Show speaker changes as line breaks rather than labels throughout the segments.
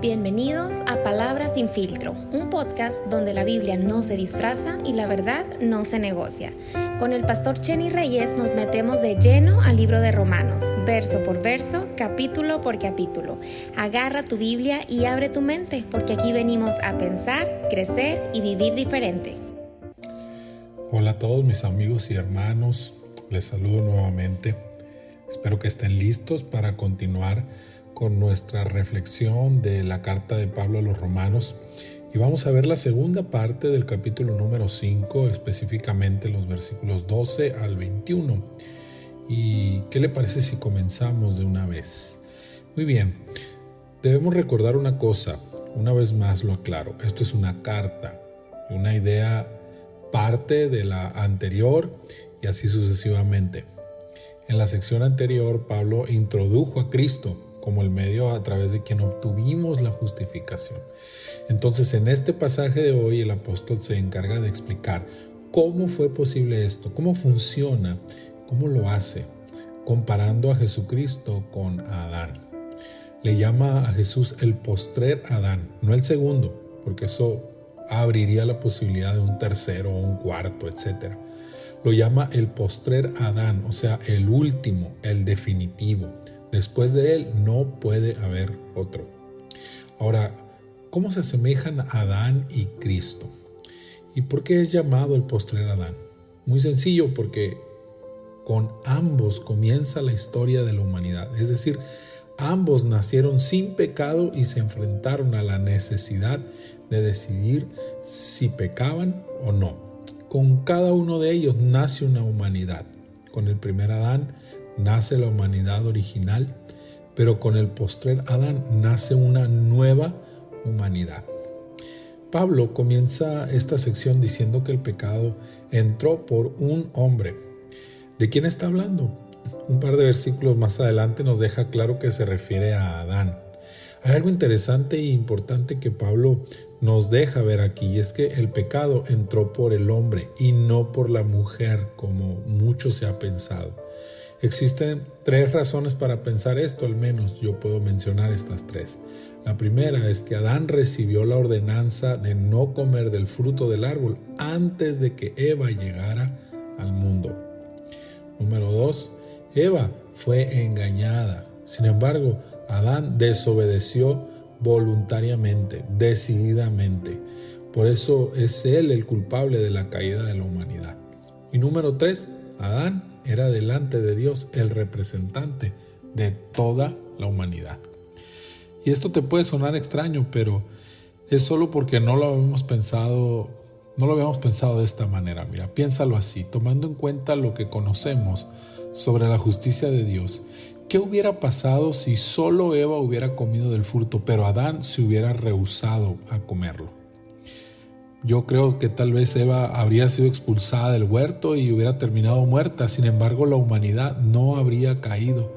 Bienvenidos a Palabras sin Filtro, un podcast donde la Biblia no se disfraza y la verdad no se negocia. Con el pastor Chenny Reyes nos metemos de lleno al libro de Romanos, verso por verso, capítulo por capítulo. Agarra tu Biblia y abre tu mente, porque aquí venimos a pensar, crecer y vivir diferente.
Hola a todos mis amigos y hermanos, les saludo nuevamente. Espero que estén listos para continuar con nuestra reflexión de la carta de Pablo a los Romanos. Y vamos a ver la segunda parte del capítulo número 5, específicamente los versículos 12 al 21. ¿Y qué le parece si comenzamos de una vez? Muy bien, debemos recordar una cosa, una vez más lo aclaro, esto es una carta, una idea parte de la anterior y así sucesivamente. En la sección anterior, Pablo introdujo a Cristo como el medio a través de quien obtuvimos la justificación. Entonces, en este pasaje de hoy, el apóstol se encarga de explicar cómo fue posible esto, cómo funciona, cómo lo hace, comparando a Jesucristo con Adán. Le llama a Jesús el postrer Adán, no el segundo, porque eso abriría la posibilidad de un tercero o un cuarto, etc. Lo llama el postrer Adán, o sea, el último, el definitivo. Después de él no puede haber otro. Ahora, ¿cómo se asemejan Adán y Cristo? ¿Y por qué es llamado el postrer Adán? Muy sencillo, porque con ambos comienza la historia de la humanidad. Es decir, ambos nacieron sin pecado y se enfrentaron a la necesidad de decidir si pecaban o no. Con cada uno de ellos nace una humanidad. Con el primer Adán nace la humanidad original, pero con el postrer Adán nace una nueva humanidad. Pablo comienza esta sección diciendo que el pecado entró por un hombre. ¿De quién está hablando? Un par de versículos más adelante nos deja claro que se refiere a Adán. Hay algo interesante e importante que Pablo nos deja ver aquí, y es que el pecado entró por el hombre y no por la mujer, como mucho se ha pensado. Existen tres razones para pensar esto, al menos yo puedo mencionar estas tres. La primera es que Adán recibió la ordenanza de no comer del fruto del árbol antes de que Eva llegara al mundo. Número 2, Eva fue engañada. Sin embargo, Adán desobedeció voluntariamente, decididamente. Por eso es él el culpable de la caída de la humanidad. Y número 3, Adán era delante de Dios el representante de toda la humanidad. Y esto te puede sonar extraño, pero es solo porque no lo habíamos pensado de esta manera. Mira, piénsalo así, tomando en cuenta lo que conocemos sobre la justicia de Dios. ¿Qué hubiera pasado si solo Eva hubiera comido del fruto, pero Adán se hubiera rehusado a comerlo? Yo creo que tal vez Eva habría sido expulsada del huerto y hubiera terminado muerta. Sin embargo, la humanidad no habría caído.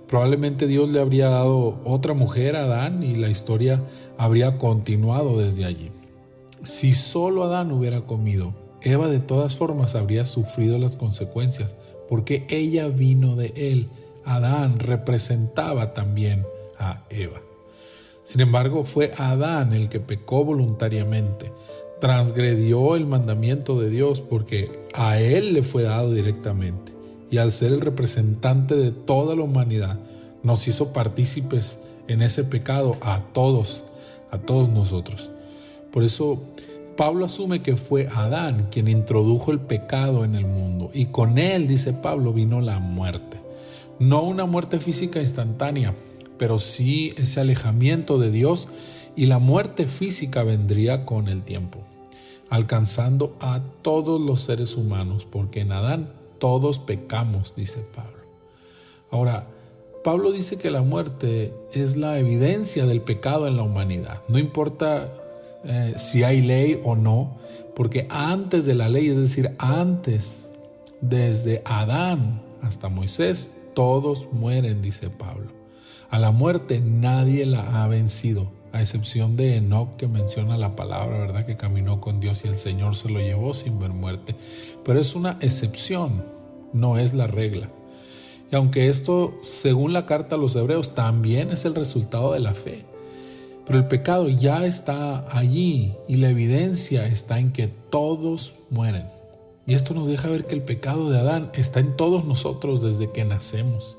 Probablemente Dios le habría dado otra mujer a Adán y la historia habría continuado desde allí. Si solo Adán hubiera comido, Eva de todas formas habría sufrido las consecuencias, porque ella vino de él. Adán representaba también a Eva. Sin embargo, fue Adán el que pecó voluntariamente. Transgredió el mandamiento de Dios porque a él le fue dado directamente, y al ser el representante de toda la humanidad nos hizo partícipes en ese pecado a todos nosotros. Por eso Pablo asume que fue Adán quien introdujo el pecado en el mundo, y con él, dice Pablo, vino la muerte. No una muerte física instantánea, pero sí ese alejamiento de Dios, y la muerte física vendría con el tiempo, alcanzando a todos los seres humanos, porque en Adán todos pecamos, dice Pablo. Ahora, Pablo dice que la muerte es la evidencia del pecado en la humanidad. No importa si hay ley o no, porque antes de la ley, es decir, antes, desde Adán hasta Moisés, todos mueren, dice Pablo. A la muerte nadie la ha vencido, a excepción de Enoc, que menciona la palabra, ¿verdad?, que caminó con Dios y el Señor se lo llevó sin ver muerte. Pero es una excepción, no es la regla. Y aunque esto, según la carta a los Hebreos, también es el resultado de la fe, Pero el pecado ya está allí y la evidencia está en que todos mueren. Y esto nos deja ver que el pecado de Adán está en todos nosotros desde que nacemos.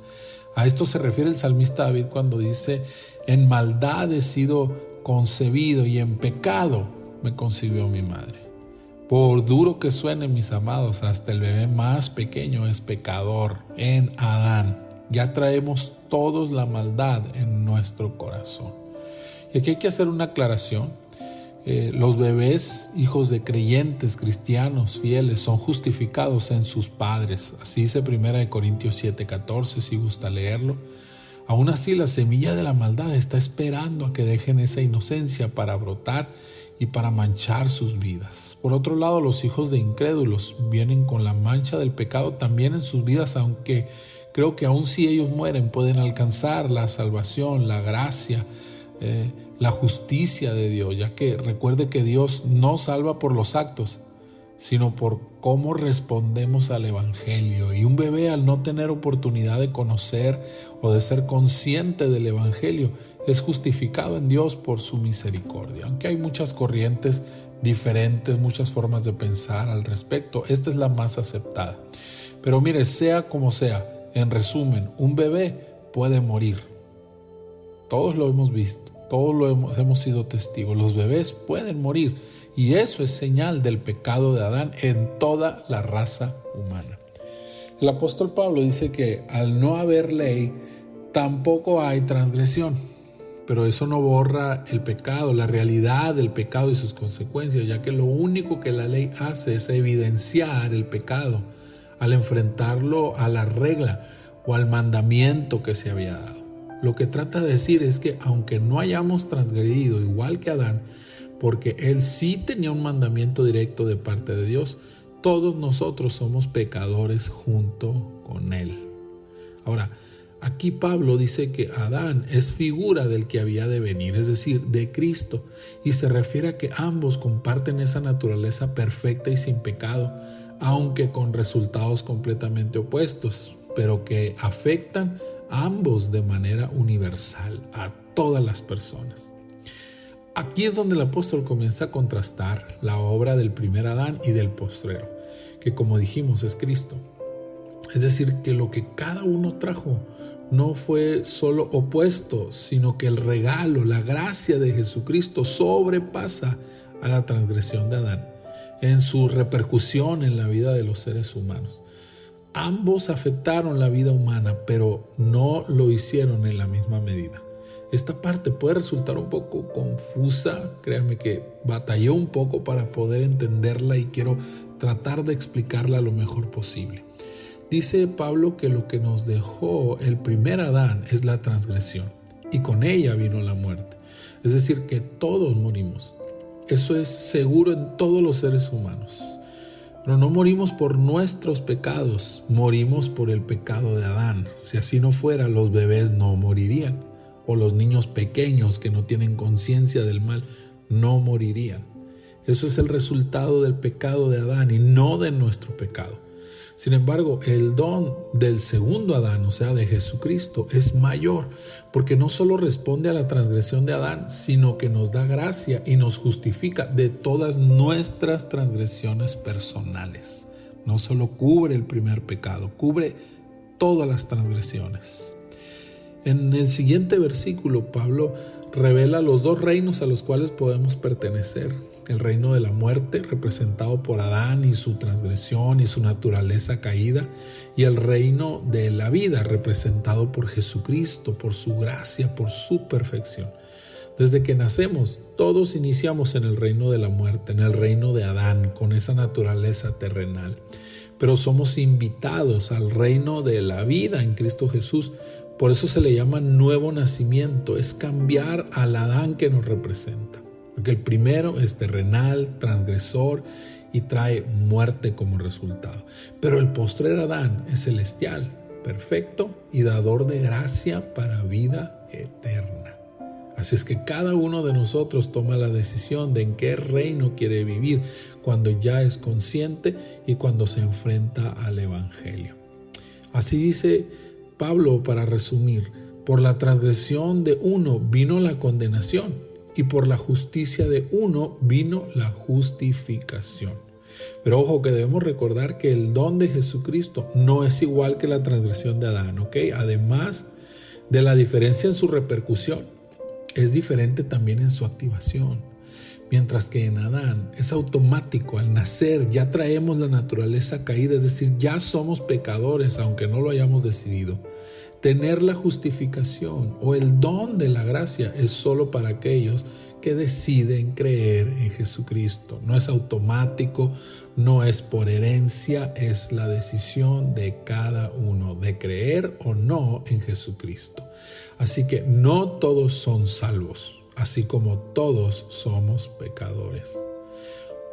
A esto se refiere el salmista David cuando dice: en maldad he sido concebido y en pecado me concibió mi madre. Por duro que suene, mis amados, hasta el bebé más pequeño es pecador. En Adán ya traemos todos la maldad en nuestro corazón. Y aquí hay que hacer una aclaración. Los bebés, hijos de creyentes, cristianos, fieles, son justificados en sus padres. Así dice 1 Corintios 7:14, si gusta leerlo. Aún así, la semilla de la maldad está esperando a que dejen esa inocencia para brotar y para manchar sus vidas. Por otro lado, los hijos de incrédulos vienen con la mancha del pecado también en sus vidas, aunque creo que aún si ellos mueren pueden alcanzar la salvación, la gracia, la justicia de Dios, ya que recuerde que Dios no salva por los actos, sino por cómo respondemos al Evangelio. Y un bebé, al no tener oportunidad de conocer o de ser consciente del Evangelio, es justificado en Dios por su misericordia. Aunque hay muchas corrientes diferentes, muchas formas de pensar al respecto, esta es la más aceptada. Pero mire, sea como sea, en resumen, un bebé puede morir. Todos lo hemos visto, todos hemos sido testigos. Los bebés pueden morir y eso es señal del pecado de Adán en toda la raza humana. El apóstol Pablo dice que al no haber ley, tampoco hay transgresión. Pero eso no borra el pecado, la realidad del pecado y sus consecuencias, ya que lo único que la ley hace es evidenciar el pecado al enfrentarlo a la regla o al mandamiento que se había dado. Lo que trata de decir es que aunque no hayamos transgredido igual que Adán, porque él sí tenía un mandamiento directo de parte de Dios, todos nosotros somos pecadores junto con él. Ahora, aquí Pablo dice que Adán es figura del que había de venir, es decir, de Cristo, y se refiere a que ambos comparten esa naturaleza perfecta y sin pecado, aunque con resultados completamente opuestos, pero que afectan ambos de manera universal a todas las personas. Aquí es donde el apóstol comienza a contrastar la obra del primer Adán y del postrero, que como dijimos es Cristo. Es decir, que lo que cada uno trajo no fue solo opuesto, sino que el regalo, la gracia de Jesucristo sobrepasa a la transgresión de Adán en su repercusión en la vida de los seres humanos. Ambos afectaron la vida humana, pero no lo hicieron en la misma medida. Esta parte puede resultar un poco confusa, créanme que batallé un poco para poder entenderla y quiero tratar de explicarla lo mejor posible. Dice Pablo que lo que nos dejó el primer Adán es la transgresión y con ella vino la muerte. Es decir, que todos morimos. Eso es seguro en todos los seres humanos. Pero no morimos por nuestros pecados, morimos por el pecado de Adán. Si así no fuera, los bebés no morirían, o los niños pequeños que no tienen conciencia del mal no morirían. Eso es el resultado del pecado de Adán y no de nuestro pecado. Sin embargo, el don del segundo Adán, o sea, de Jesucristo, es mayor, porque no solo responde a la transgresión de Adán, sino que nos da gracia y nos justifica de todas nuestras transgresiones personales. No solo cubre el primer pecado, cubre todas las transgresiones. En el siguiente versículo, Pablo revela los dos reinos a los cuales podemos pertenecer. El reino de la muerte, representado por Adán y su transgresión y su naturaleza caída, y el reino de la vida, representado por Jesucristo, por su gracia, por su perfección. Desde que nacemos, todos iniciamos en el reino de la muerte, en el reino de Adán, con esa naturaleza terrenal. Pero somos invitados al reino de la vida en Cristo Jesús. Por eso se le llama nuevo nacimiento, es cambiar al Adán que nos representa. Porque el primero es terrenal, transgresor y trae muerte como resultado. Pero el postrer Adán es celestial, perfecto y dador de gracia para vida eterna. Así es que cada uno de nosotros toma la decisión de en qué reino quiere vivir cuando ya es consciente y cuando se enfrenta al Evangelio. Así dice Pablo para resumir: por la transgresión de uno vino la condenación y por la justicia de uno vino la justificación. Pero ojo, que debemos recordar que el don de Jesucristo no es igual que la transgresión de Adán, ¿ok? Además de la diferencia en su repercusión, es diferente también en su activación. Mientras que en Adán es automático, al nacer ya traemos la naturaleza caída, es decir, ya somos pecadores aunque no lo hayamos decidido. Tener la justificación o el don de la gracia es solo para aquellos que deciden creer en Jesucristo. No es automático, no es por herencia, es la decisión de cada uno de creer o no en Jesucristo. Así que no todos son salvos, así como todos somos pecadores.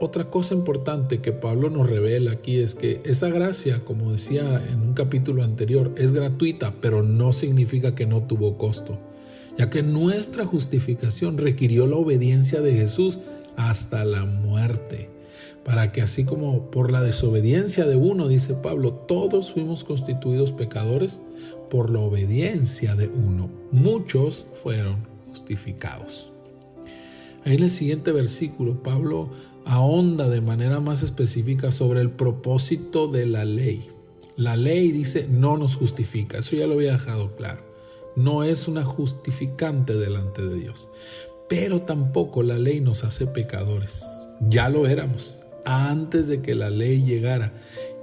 Otra cosa importante que Pablo nos revela aquí es que esa gracia, como decía en un capítulo anterior, es gratuita, pero no significa que no tuvo costo, ya que nuestra justificación requirió la obediencia de Jesús hasta la muerte, para que así como por la desobediencia de uno, dice Pablo, todos fuimos constituidos pecadores, por la obediencia de uno, muchos fueron justificados. Ahí en el siguiente versículo, Pablo ahonda de manera más específica sobre el propósito de la ley. La ley, dice, no nos justifica. Eso ya lo había dejado claro. No es una justificante delante de Dios. Pero tampoco la ley nos hace pecadores. Ya lo éramos. Antes de que la ley llegara,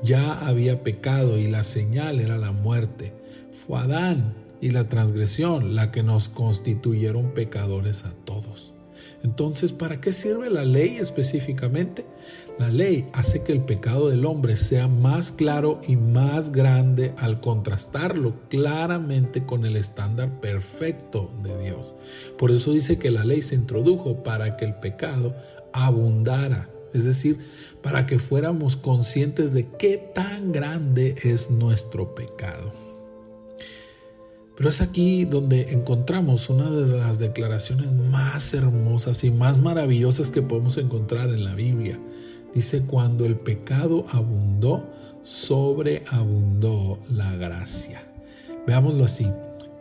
ya había pecado y la señal era la muerte. Fue Adán y la transgresión la que nos constituyeron pecadores a todos. Entonces, ¿para qué sirve la ley específicamente? La ley hace que el pecado del hombre sea más claro y más grande al contrastarlo claramente con el estándar perfecto de Dios. Por eso dice que la ley se introdujo para que el pecado abundara, es decir, para que fuéramos conscientes de qué tan grande es nuestro pecado. Pero es aquí donde encontramos una de las declaraciones más hermosas y más maravillosas que podemos encontrar en la Biblia. Dice, cuando el pecado abundó, sobreabundó la gracia. Veámoslo así.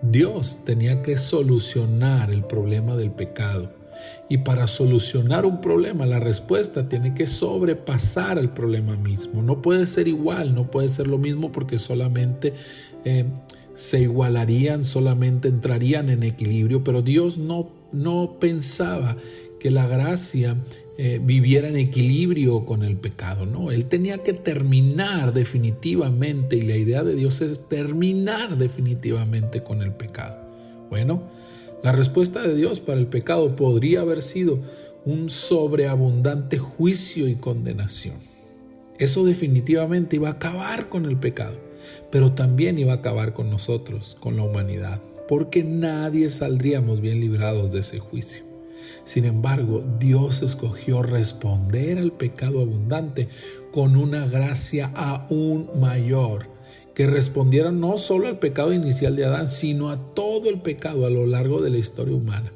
Dios tenía que solucionar el problema del pecado. Y para solucionar un problema, la respuesta tiene que sobrepasar el problema mismo. No puede ser igual, no puede ser lo mismo porque solamente se igualarían, solamente entrarían en equilibrio, pero Dios no pensaba que la gracia viviera en equilibrio con el pecado, no, Él tenía que terminar definitivamente, y la idea de Dios es terminar definitivamente con el pecado. Bueno, la respuesta de Dios para el pecado podría haber sido un sobreabundante juicio y condenación. Eso definitivamente iba a acabar con el pecado, pero también iba a acabar con nosotros, con la humanidad, porque nadie saldríamos bien librados de ese juicio. Sin embargo, Dios escogió responder al pecado abundante con una gracia aún mayor, que respondiera no solo al pecado inicial de Adán, sino a todo el pecado a lo largo de la historia humana.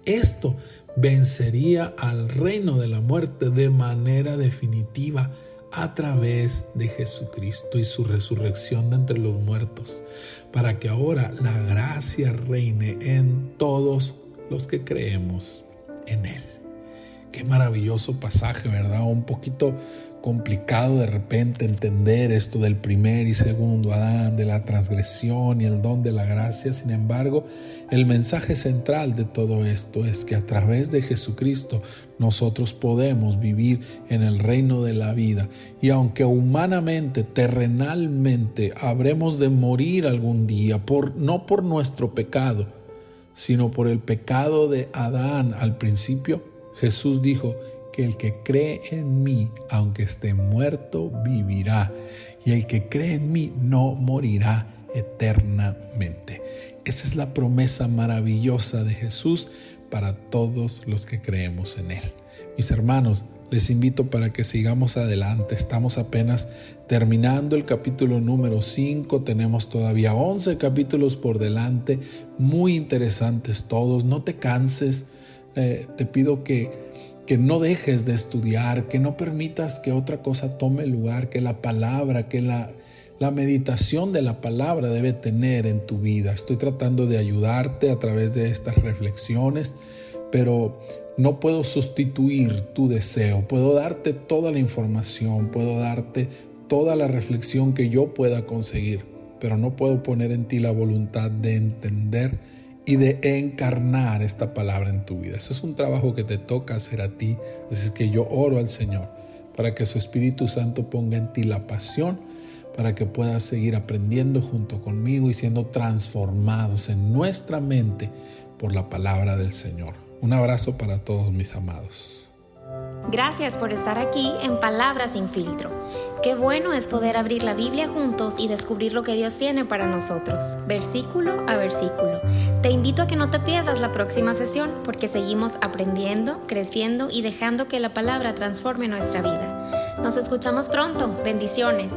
Esto vencería al reino de la muerte de manera definitiva a través de Jesucristo y su resurrección de entre los muertos, para que ahora la gracia reine en todos los que creemos en Él. Qué maravilloso pasaje, ¿verdad? Un poquito complicado de repente entender esto del primer y segundo Adán, de la transgresión y el don de la gracia. Sin embargo, el mensaje central de todo esto es que a través de Jesucristo nosotros podemos vivir en el reino de la vida, y aunque humanamente, terrenalmente, habremos de morir algún día, no por nuestro pecado, sino por el pecado de Adán al principio, Jesús dijo que el que cree en mí, aunque esté muerto, vivirá. Y el que cree en mí no morirá eternamente. Esa es la promesa maravillosa de Jesús para todos los que creemos en Él. Mis hermanos, les invito para que sigamos adelante. Estamos apenas terminando el capítulo número 5. Tenemos todavía 11 capítulos por delante, muy interesantes todos. No te canses. Te pido que no dejes de estudiar, que no permitas que otra cosa tome lugar, que la palabra, que la meditación de la palabra debe tener en tu vida. Estoy tratando de ayudarte a través de estas reflexiones, pero no puedo sustituir tu deseo. Puedo darte toda la información, puedo darte toda la reflexión que yo pueda conseguir, pero no puedo poner en ti la voluntad de entender y de encarnar esta palabra en tu vida. Ese es un trabajo que te toca hacer a ti. Así es que yo oro al Señor para que su Espíritu Santo ponga en ti la pasión, para que puedas seguir aprendiendo junto conmigo y siendo transformados en nuestra mente por la palabra del Señor. Un abrazo para todos mis amados.
Gracias por estar aquí en Palabras sin Filtro. Qué bueno es poder abrir la Biblia juntos y descubrir lo que Dios tiene para nosotros, versículo a versículo. Te invito a que no te pierdas la próxima sesión porque seguimos aprendiendo, creciendo y dejando que la palabra transforme nuestra vida. Nos escuchamos pronto. Bendiciones.